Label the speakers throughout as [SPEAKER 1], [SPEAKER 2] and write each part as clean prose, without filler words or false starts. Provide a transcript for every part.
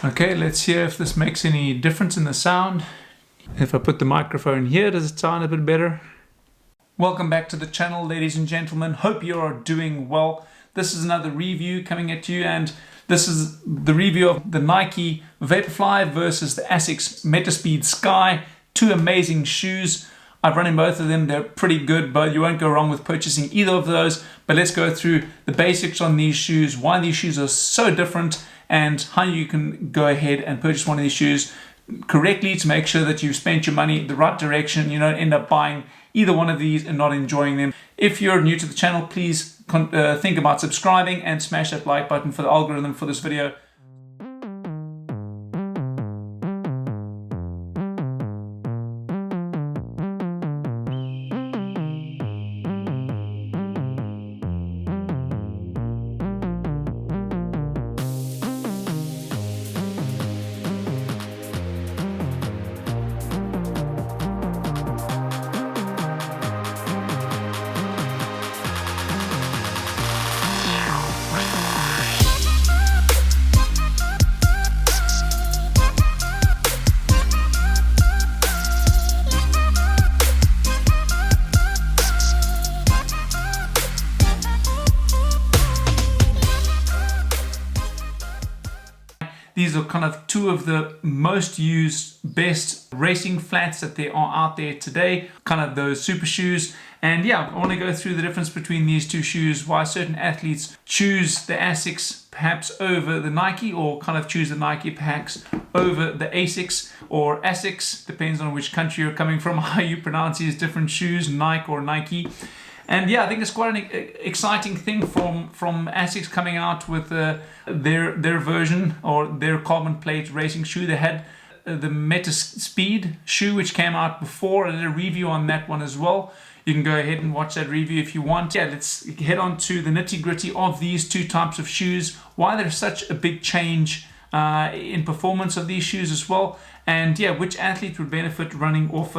[SPEAKER 1] Okay, let's hear if this makes any difference in the sound. If I put the microphone here, does it sound a bit better? Welcome back to the channel, ladies and gentlemen. Hope you are doing well. This is another review coming at you, and this is the review of the Nike Vaporfly versus the Asics Metaspeed Sky. Two amazing shoes. I've run in both of them. They're pretty good, but you won't go wrong with purchasing either of those. But let's go through the basics on these shoes, why these shoes are so different, and how you can go ahead and purchase one of these shoes correctly to make sure that you've spent your money the right direction. You don't end up buying either one of these and not enjoying them. If you're new to the channel, please think about subscribing and smash that like button for the algorithm for this video. These are kind of two of the most used, best racing flats that there are out there today, kind of those super shoes. And yeah, I want to go through the difference between these two shoes, why certain athletes choose the Asics perhaps over the Nike, or kind of choose the Nike perhaps over the Asics or Asics, depends on which country you're coming from, how you pronounce these different shoes, Nike or Nike. And yeah, I think it's quite an exciting thing from Asics coming out with their version, or their carbon plate racing shoe. They had the Metaspeed shoe, which came out before. I did a review on that one as well. You can go ahead and watch that review if you want. Yeah, let's head on to the nitty gritty of these two types of shoes, why there's such a big change in performance of these shoes as well. And yeah, which athlete would benefit running off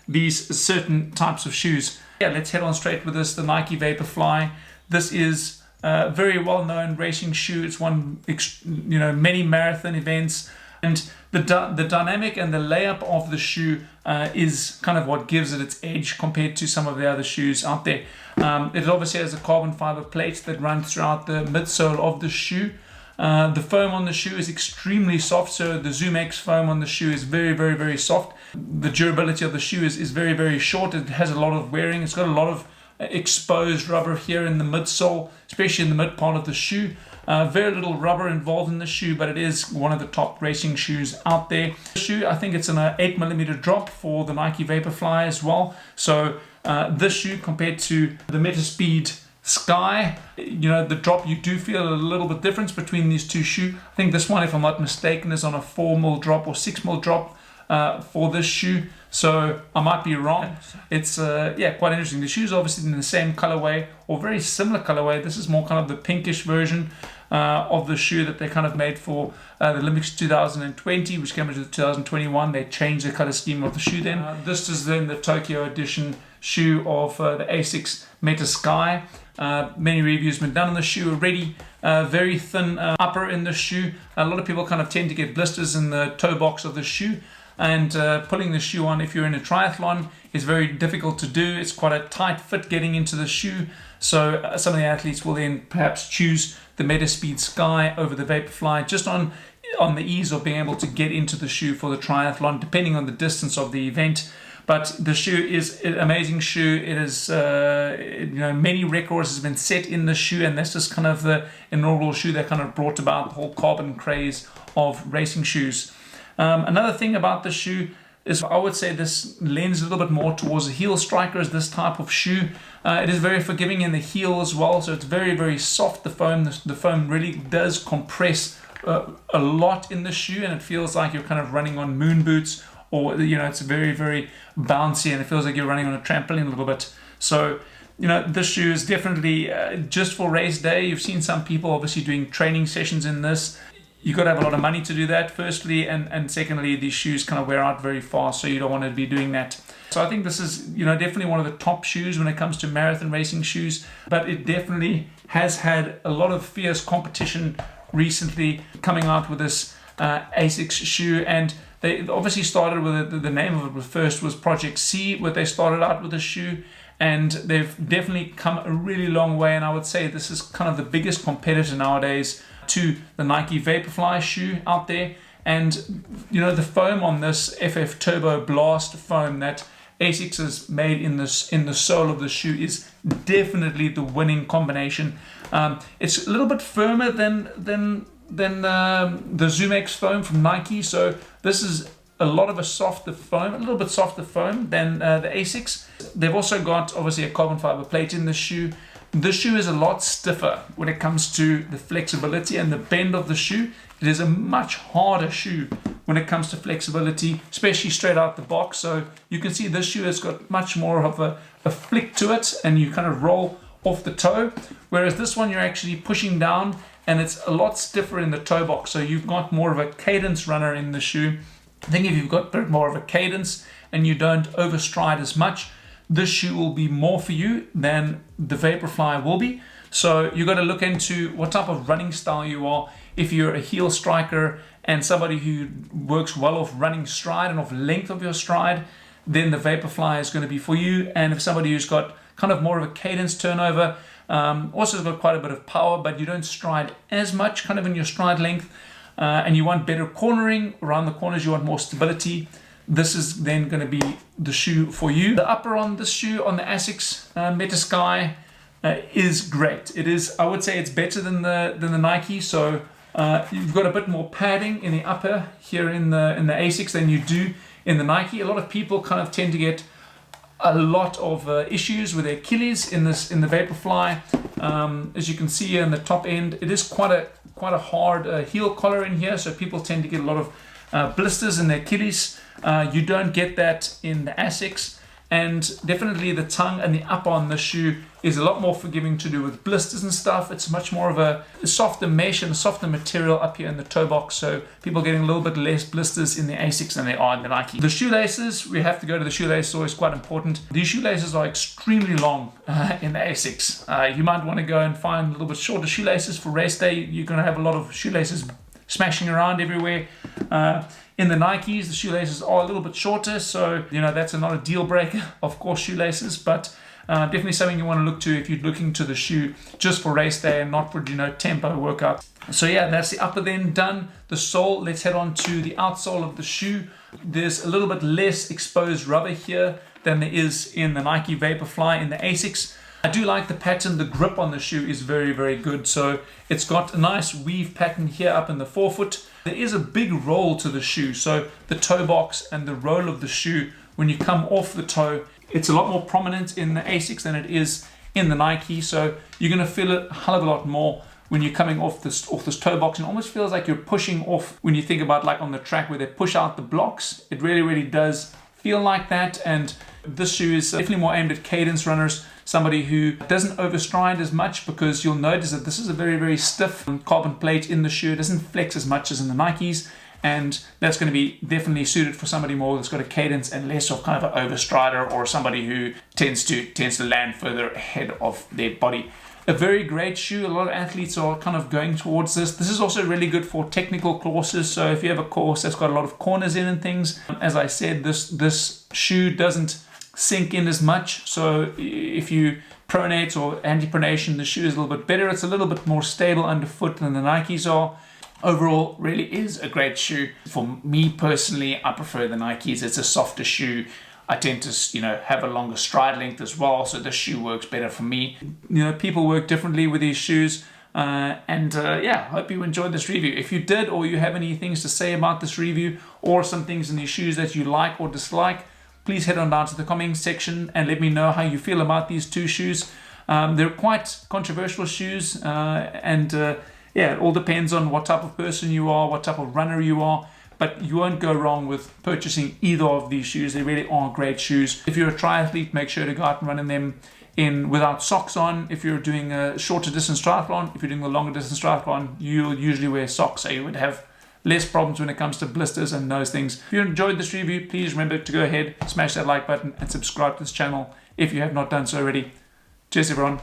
[SPEAKER 1] these certain types of shoes. Yeah, let's head on straight with this, the Nike Vaporfly. This is a very well-known racing shoe. It's won many marathon events, and the dynamic and the layup of the shoe is kind of what gives it its edge compared to some of the other shoes out there. It obviously has a carbon fiber plate that runs throughout the midsole of the shoe. The foam on the shoe is extremely soft, so the Zoom X foam on the shoe is very, very, very soft. The durability of the shoe is very, very short. It has a lot of wearing. It's got a lot of exposed rubber here in the midsole, especially in the mid part of the shoe. Very little rubber involved in the shoe, but it is one of the top racing shoes out there. The shoe, I think it's an 8mm drop for the Nike Vaporfly as well. So this shoe compared to the Metaspeed Sky, the drop, you do feel a little bit difference between these two shoes. I think this one, if I'm not mistaken, is on a 4mm drop or 6mm drop for this shoe, so I might be wrong. It's yeah, quite interesting. The shoes obviously in the same colorway or very similar colorway. This is more kind of the pinkish version of the shoe that they kind of made for the Olympics 2020, which came into 2021. They changed the color scheme of the shoe then. This is then the Tokyo edition shoe of the Asics Metaspeed. Many reviews have been done on the shoe already. Very thin upper in the shoe. A lot of people kind of tend to get blisters in the toe box of the shoe, and pulling the shoe on if you're in a triathlon is very difficult to do. It's quite a tight fit getting into the shoe, so some of the athletes will then perhaps choose the Metaspeed Sky over the Vaporfly, just on the ease of being able to get into the shoe for the triathlon, depending on the distance of the event. But the shoe is an amazing shoe. It is, many records has been set in the shoe, and that's just kind of the inaugural shoe that kind of brought about the whole carbon craze of racing shoes. Another thing about the shoe is, I would say this lends a little bit more towards the heel strikers, this type of shoe. It is very forgiving in the heel as well, so it's very, very soft. The foam really does compress a lot in the shoe, and it feels like you're kind of running on moon boots, or it's very, very bouncy, and it feels like you're running on a trampoline a little bit. So this shoe is definitely just for race day. You've seen some people obviously doing training sessions in this. You've got to have a lot of money to do that, firstly, and secondly, these shoes kind of wear out very fast, so you don't want to be doing that. So I think this is definitely one of the top shoes when it comes to marathon racing shoes, but it definitely has had a lot of fierce competition recently, coming out with this Asics shoe, and they obviously started with the name of it first was Project C, where they started out with the shoe, and they've definitely come a really long way, and I would say this is kind of the biggest competitor nowadays to the Nike Vaporfly shoe out there. And you know, the foam on this FF Turbo Blast foam that Asics has made in the sole of the shoe is definitely the winning combination. It's a little bit firmer than the Zoom X foam from Nike, so this is a lot of a softer foam, a little bit softer foam than the Asics. They've also got obviously a carbon fiber plate in the shoe. The shoe is a lot stiffer when it comes to the flexibility and the bend of the shoe. It is a much harder shoe when it comes to flexibility, especially straight out the box. So you can see this shoe has got much more of a flick to it, and you kind of roll off the toe. Whereas this one, you're actually pushing down, and it's a lot stiffer in the toe box. So you've got more of a cadence runner in the shoe. I think if you've got a bit more of a cadence and you don't overstride as much, this shoe will be more for you than the Vaporfly will be. So you've got to look into what type of running style you are. If you're a heel striker and somebody who works well off running stride and off length of your stride, then the Vaporfly is going to be for you. And if somebody who's got kind of more of a cadence turnover, also has got quite a bit of power, but you don't stride as much kind of in your stride length, and you want better cornering around the corners, you want more stability, this is then going to be the shoe for you. The upper on this shoe, on the Asics Metaspeed, is great. It is, I would say it's better than the Nike. So you've got a bit more padding in the upper here in the Asics than you do in the Nike. A lot of people kind of tend to get a lot of issues with their Achilles in the Vaporfly. As you can see here in the top end, it is quite a hard heel collar in here, so people tend to get a lot of blisters in their Achilles. You don't get that in the Asics, and definitely the tongue and the upper on the shoe is a lot more forgiving to do with blisters and stuff. It's much more of a softer mesh and a softer material up here in the toe box, so people are getting a little bit less blisters in the Asics than they are in the Nike. The shoelaces, we have to go to the shoelaces, always quite important. These shoelaces are extremely long in the Asics. You might want to go and find a little bit shorter shoelaces for race day. You're going to have a lot of shoelaces smashing around everywhere. In the Nikes, the shoelaces are a little bit shorter, so you know that's not a deal breaker, of course, shoelaces, but definitely something you want to look to if you're looking to the shoe just for race day and not for, you know, tempo workout. So yeah, that's the upper then done. The sole, let's head on to the outsole of the shoe. There's a little bit less exposed rubber here than there is in the Nike Vaporfly in the Asics. I do like the pattern. The grip on the shoe is very, very good. So it's got a nice weave pattern here up in the forefoot. There is a big roll to the shoe. So the toe box and the roll of the shoe, when you come off the toe, it's a lot more prominent in the Asics than it is in the Nike. So you're going to feel it a hell of a lot more when you're coming off this toe box. And it almost feels like you're pushing off when you think about like on the track where they push out the blocks. It really, really does feel like that. And this shoe is definitely more aimed at cadence runners, somebody who doesn't overstride as much, because you'll notice that this is a very, very stiff carbon plate in the shoe. It doesn't flex as much as in the Nikes, and that's going to be definitely suited for somebody more that's got a cadence and less of kind of an overstrider, or somebody who tends to land further ahead of their body. A very great shoe. A lot of athletes are kind of going towards this. This is also really good for technical courses. So if you have a course that's got a lot of corners in and things, as I said, this shoe doesn't sink in as much. So if you pronate or anti-pronation, the shoe is a little bit better. It's a little bit more stable underfoot than the Nikes are. Overall, really is a great shoe. For me personally, I prefer the Nikes. It's a softer shoe. I tend to, have a longer stride length as well, so this shoe works better for me. People work differently with these shoes, I hope you enjoyed this review. If you did, or you have any things to say about this review, or some things in these shoes that you like or dislike, please head on down to the comments section and let me know how you feel about these two shoes. They're quite controversial shoes, it all depends on what type of person you are, what type of runner you are. But you won't go wrong with purchasing either of these shoes. They really are great shoes. If you're a triathlete, make sure to go out and run in them without socks on. If you're doing a shorter distance triathlon, if you're doing a longer distance triathlon, you'll usually wear socks, so you would have less problems when it comes to blisters and those things. If you enjoyed this review, please remember to go ahead, smash that like button and subscribe to this channel if you have not done so already. Cheers everyone.